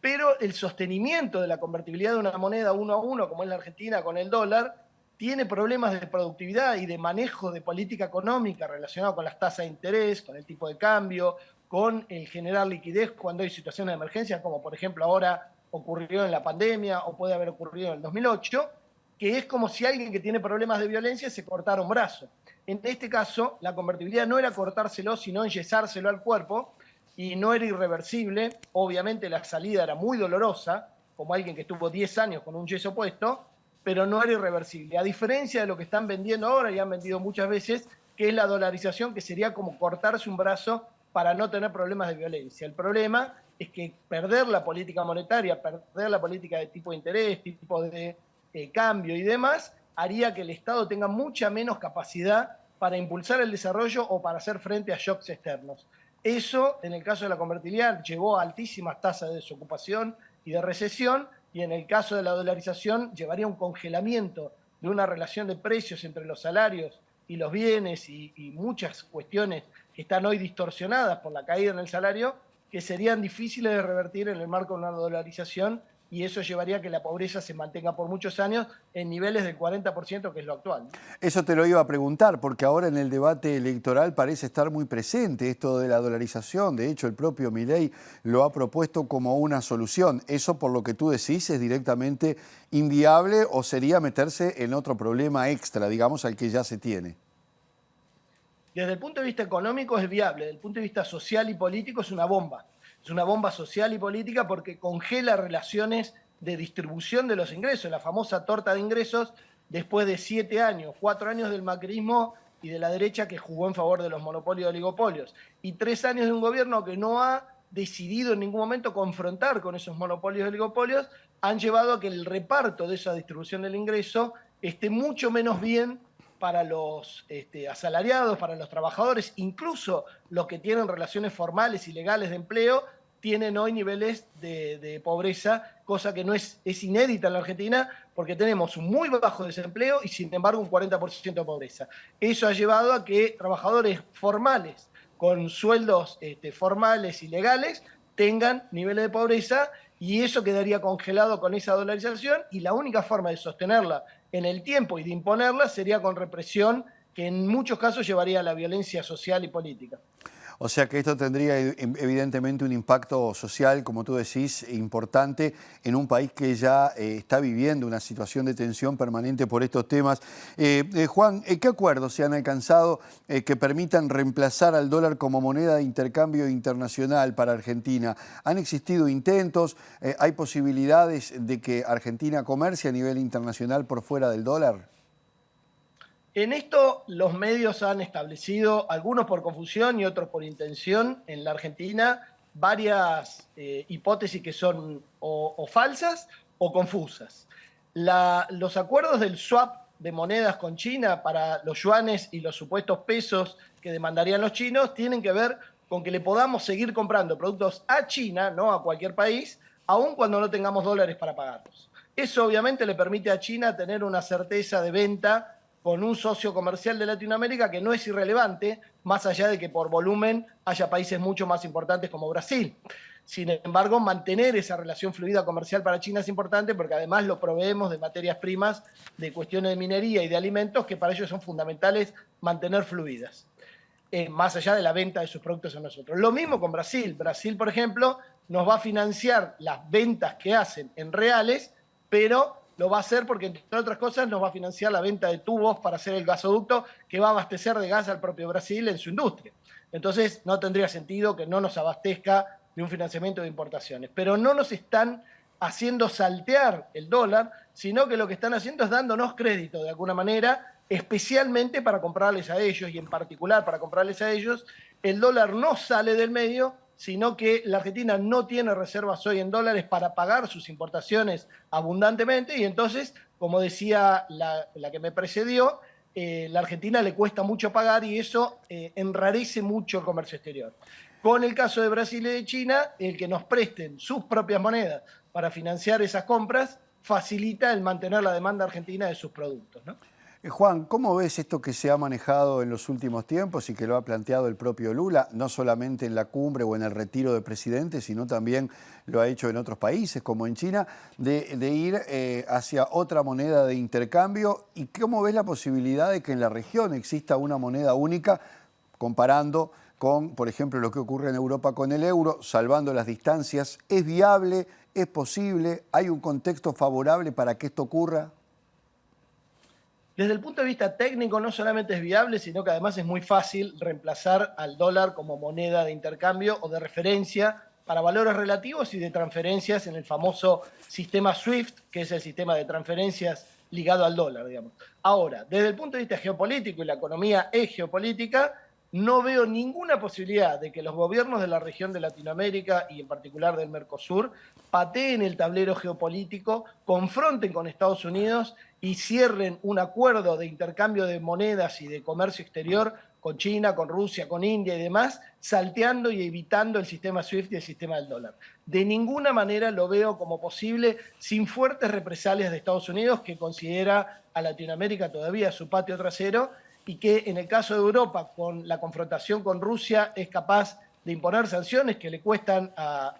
Pero el sostenimiento de la convertibilidad de una moneda uno a uno, como es la Argentina con el dólar, tiene problemas de productividad y de manejo de política económica relacionado con las tasas de interés, con el tipo de cambio, con el generar liquidez cuando hay situaciones de emergencia, como por ejemplo ahora ocurrió en la pandemia o puede haber ocurrido en el 2008, que es como si alguien que tiene problemas de violencia se cortara un brazo. En este caso, la convertibilidad no era cortárselo, sino enyesárselo al cuerpo, y no era irreversible. Obviamente la salida era muy dolorosa, como alguien que estuvo 10 años con un yeso puesto, pero no era irreversible. A diferencia de lo que están vendiendo ahora y han vendido muchas veces, que es la dolarización, que sería como cortarse un brazo para no tener problemas de violencia. El problema es que perder la política monetaria, perder la política de tipo de interés, tipo de cambio y demás, haría que el Estado tenga mucha menos capacidad para impulsar el desarrollo o para hacer frente a shocks externos. Eso, en el caso de la convertibilidad, llevó a altísimas tasas de desocupación y de recesión, y en el caso de la dolarización llevaría a un congelamiento de una relación de precios entre los salarios y los bienes y muchas cuestiones que están hoy distorsionadas por la caída en el salario, que serían difíciles de revertir en el marco de una dolarización y eso llevaría a que la pobreza se mantenga por muchos años en niveles del 40%, que es lo actual. Eso te lo iba a preguntar, porque ahora en el debate electoral parece estar muy presente esto de la dolarización. De hecho, el propio Milei lo ha propuesto como una solución. ¿Eso, por lo que tú decís, es directamente inviable o sería meterse en otro problema extra, digamos, al que ya se tiene? Desde el punto de vista económico es viable, desde el punto de vista social y político es una bomba. Es una bomba social y política porque congela relaciones de distribución de los ingresos, la famosa torta de ingresos, después de 7 años, 4 años del macrismo y de la derecha que jugó en favor de los monopolios y oligopolios, y 3 años de un gobierno que no ha decidido en ningún momento confrontar con esos monopolios y oligopolios, han llevado a que el reparto de esa distribución del ingreso esté mucho menos bien para los asalariados, para los trabajadores, incluso los que tienen relaciones formales y legales de empleo, tienen hoy niveles de pobreza, cosa que no es inédita en la Argentina, porque tenemos un muy bajo desempleo y sin embargo un 40% de pobreza. Eso ha llevado a que trabajadores formales, con sueldos formales y legales, tengan niveles de pobreza, y eso quedaría congelado con esa dolarización, y la única forma de sostenerla en el tiempo y de imponerla sería con represión, que en muchos casos llevaría a la violencia social y política. O sea que esto tendría evidentemente un impacto social, como tú decís, importante en un país que ya está viviendo una situación de tensión permanente por estos temas. Juan, ¿qué acuerdos se han alcanzado que permitan reemplazar al dólar como moneda de intercambio internacional para Argentina? ¿Han existido intentos? ¿Hay posibilidades de que Argentina comercie a nivel internacional por fuera del dólar? En esto los medios han establecido, algunos por confusión y otros por intención, en la Argentina varias hipótesis que son o falsas o confusas. Los acuerdos del swap de monedas con China para los yuanes y los supuestos pesos que demandarían los chinos tienen que ver con que le podamos seguir comprando productos a China, no a cualquier país, aun cuando no tengamos dólares para pagarlos. Eso obviamente le permite a China tener una certeza de venta con un socio comercial de Latinoamérica que no es irrelevante, más allá de que por volumen haya países mucho más importantes como Brasil. Sin embargo, mantener esa relación fluida comercial para China es importante porque además lo proveemos de materias primas, de cuestiones de minería y de alimentos que para ellos son fundamentales mantener fluidas, más allá de la venta de sus productos a nosotros. Lo mismo con Brasil. Brasil, por ejemplo, nos va a financiar las ventas que hacen en reales, pero lo va a hacer porque, entre otras cosas, nos va a financiar la venta de tubos para hacer el gasoducto que va a abastecer de gas al propio Brasil en su industria. Entonces, no tendría sentido que no nos abastezca de un financiamiento de importaciones. Pero no nos están haciendo saltear el dólar, sino que lo que están haciendo es dándonos crédito de alguna manera, especialmente para comprarles a ellos, y en particular para comprarles a ellos. El dólar no sale del medio, sino que la Argentina no tiene reservas hoy en dólares para pagar sus importaciones abundantemente, y entonces, como decía la que me precedió, la Argentina le cuesta mucho pagar y eso enrarece mucho el comercio exterior. Con el caso de Brasil y de China, el que nos presten sus propias monedas para financiar esas compras facilita el mantener la demanda argentina de sus productos, ¿no? Juan, ¿cómo ves esto que se ha manejado en los últimos tiempos y que lo ha planteado el propio Lula, no solamente en la cumbre o en el retiro de presidentes, sino también lo ha hecho en otros países, como en China, de ir hacia otra moneda de intercambio? ¿Y cómo ves la posibilidad de que en la región exista una moneda única, comparando con, por ejemplo, lo que ocurre en Europa con el euro, salvando las distancias? ¿Es viable? ¿Es posible? ¿Hay un contexto favorable para que esto ocurra? Desde el punto de vista técnico no solamente es viable, sino que además es muy fácil reemplazar al dólar como moneda de intercambio o de referencia para valores relativos y de transferencias en el famoso sistema SWIFT, que es el sistema de transferencias ligado al dólar, digamos. Ahora, desde el punto de vista geopolítico, y la economía es geopolítica, no veo ninguna posibilidad de que los gobiernos de la región de Latinoamérica y en particular del Mercosur pateen el tablero geopolítico, confronten con Estados Unidos y cierren un acuerdo de intercambio de monedas y de comercio exterior con China, con Rusia, con India y demás, salteando y evitando el sistema SWIFT y el sistema del dólar. De ninguna manera lo veo como posible sin fuertes represalias de Estados Unidos, que considera a Latinoamérica todavía su patio trasero, y que en el caso de Europa, con la confrontación con Rusia, es capaz de imponer sanciones que le cuestan a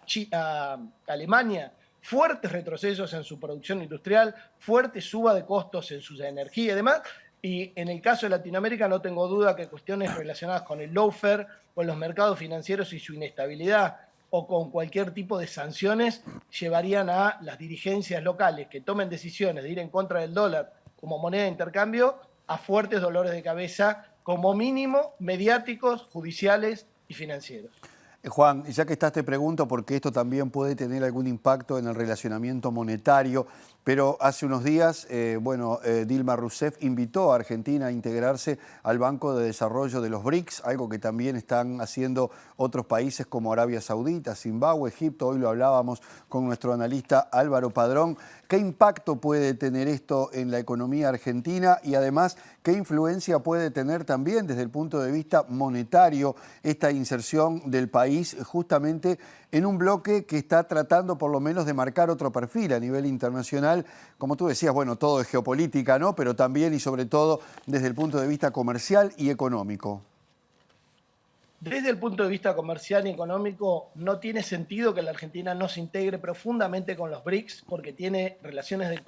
Alemania fuertes retrocesos en su producción industrial, fuerte suba de costos en su energía y demás. Y en el caso de Latinoamérica no tengo duda que cuestiones relacionadas con el lawfare, con los mercados financieros y su inestabilidad, o con cualquier tipo de sanciones, llevarían a las dirigencias locales que tomen decisiones de ir en contra del dólar como moneda de intercambio a fuertes dolores de cabeza, como mínimo mediáticos, judiciales y financieros. Juan, ya que estás te pregunto porque esto también puede tener algún impacto en el relacionamiento monetario, pero hace unos días, Dilma Rousseff invitó a Argentina a integrarse al Banco de Desarrollo de los BRICS, algo que también están haciendo otros países como Arabia Saudita, Zimbabue, Egipto. Hoy lo hablábamos con nuestro analista Álvaro Padrón. ¿Qué impacto puede tener esto en la economía argentina y además qué influencia puede tener también desde el punto de vista monetario esta inserción del país justamente en un bloque que está tratando por lo menos de marcar otro perfil a nivel internacional? Como tú decías, bueno, todo es geopolítica, ¿no? Pero también y sobre todo desde el punto de vista comercial y económico. Desde el punto de vista comercial y económico, no tiene sentido que la Argentina no se integre profundamente con los BRICS porque tiene relaciones de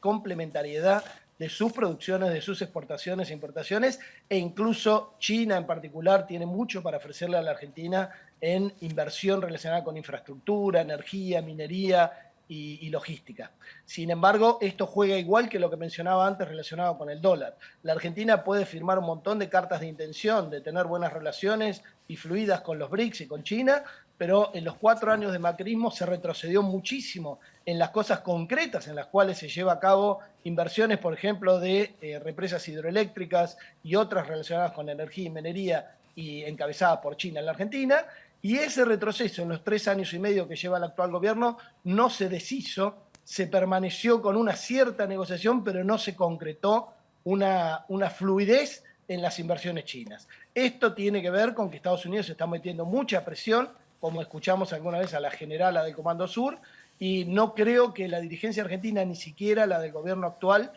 complementariedad de sus producciones, de sus exportaciones e importaciones, e incluso China en particular tiene mucho para ofrecerle a la Argentina en inversión relacionada con infraestructura, energía, minería y logística. Sin embargo, esto juega igual que lo que mencionaba antes relacionado con el dólar. La Argentina puede firmar un montón de cartas de intención de tener buenas relaciones y fluidas con los BRICS y con China, pero en los 4 años de macrismo se retrocedió muchísimo en las cosas concretas en las cuales se lleva a cabo inversiones, por ejemplo, de represas hidroeléctricas y otras relacionadas con energía y minería y encabezadas por China en la Argentina. Y ese retroceso en los 3 años y medio que lleva el actual gobierno no se deshizo, se permaneció con una cierta negociación, pero no se concretó una fluidez en las inversiones chinas. Esto tiene que ver con que Estados Unidos está metiendo mucha presión, como escuchamos alguna vez a la generala del Comando Sur, y no creo que la dirigencia argentina, ni siquiera la del gobierno actual,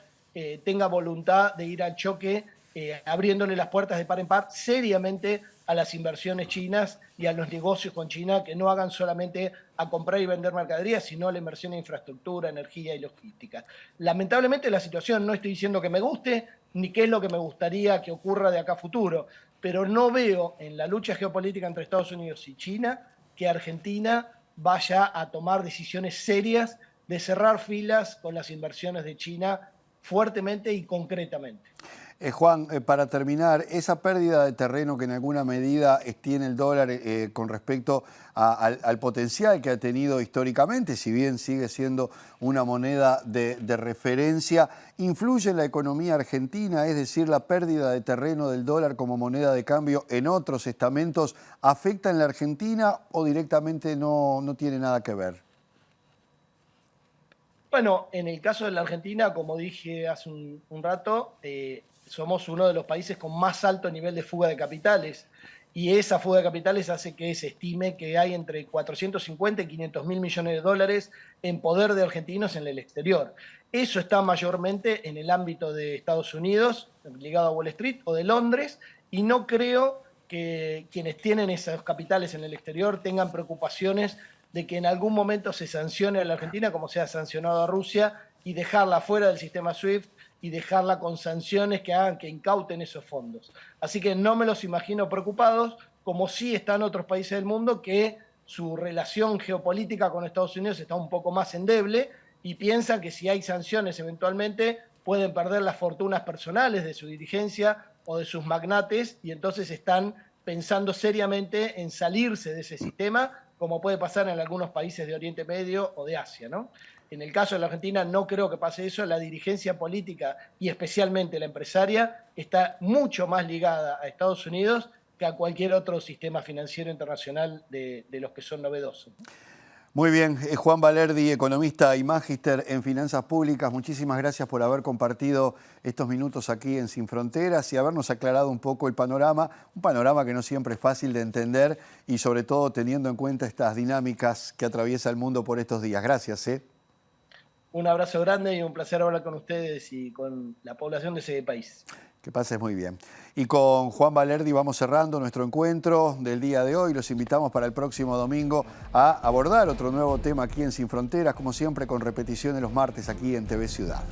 tenga voluntad de ir al choque, abriéndole las puertas de par en par seriamente a las inversiones chinas y a los negocios con China, que no hagan solamente a comprar y vender mercaderías, sino a la inversión en infraestructura, energía y logística. Lamentablemente la situación, no estoy diciendo que me guste, ni qué es lo que me gustaría que ocurra de acá a futuro, pero no veo en la lucha geopolítica entre Estados Unidos y China que Argentina vaya a tomar decisiones serias de cerrar filas con las inversiones de China fuertemente y concretamente. Juan, para terminar, esa pérdida de terreno que en alguna medida tiene el dólar con respecto al potencial que ha tenido históricamente, si bien sigue siendo una moneda de referencia, ¿influye en la economía argentina? Es decir, la pérdida de terreno del dólar como moneda de cambio en otros estamentos, ¿afecta en la Argentina o directamente no tiene nada que ver? Bueno, en el caso de la Argentina, como dije hace un rato, somos uno de los países con más alto nivel de fuga de capitales, y esa fuga de capitales hace que se estime que hay entre 450 y 500 mil millones de dólares en poder de argentinos en el exterior. Eso está mayormente en el ámbito de Estados Unidos, ligado a Wall Street, o de Londres, y no creo que quienes tienen esos capitales en el exterior tengan preocupaciones de que en algún momento se sancione a la Argentina como se ha sancionado a Rusia y dejarla fuera del sistema SWIFT y dejarla con sanciones que hagan que incauten esos fondos. Así que no me los imagino preocupados, como sí están otros países del mundo que su relación geopolítica con Estados Unidos está un poco más endeble y piensan que si hay sanciones eventualmente pueden perder las fortunas personales de su dirigencia o de sus magnates, y entonces están pensando seriamente en salirse de ese sistema, como puede pasar en algunos países de Oriente Medio o de Asia, ¿no? En el caso de la Argentina no creo que pase eso. La dirigencia política y especialmente la empresaria está mucho más ligada a Estados Unidos que a cualquier otro sistema financiero internacional de los que son novedosos. Muy bien, Juan Valerdi, economista y magíster en finanzas públicas, muchísimas gracias por haber compartido estos minutos aquí en Sin Fronteras y habernos aclarado un poco el panorama, un panorama que no siempre es fácil de entender y sobre todo teniendo en cuenta estas dinámicas que atraviesa el mundo por estos días. Gracias. Un abrazo grande y un placer hablar con ustedes y con la población de ese país. Que pases muy bien. Y con Juan Valerdi vamos cerrando nuestro encuentro del día de hoy. Los invitamos para el próximo domingo a abordar otro nuevo tema aquí en Sin Fronteras, como siempre con repeticiones los martes aquí en TV Ciudad.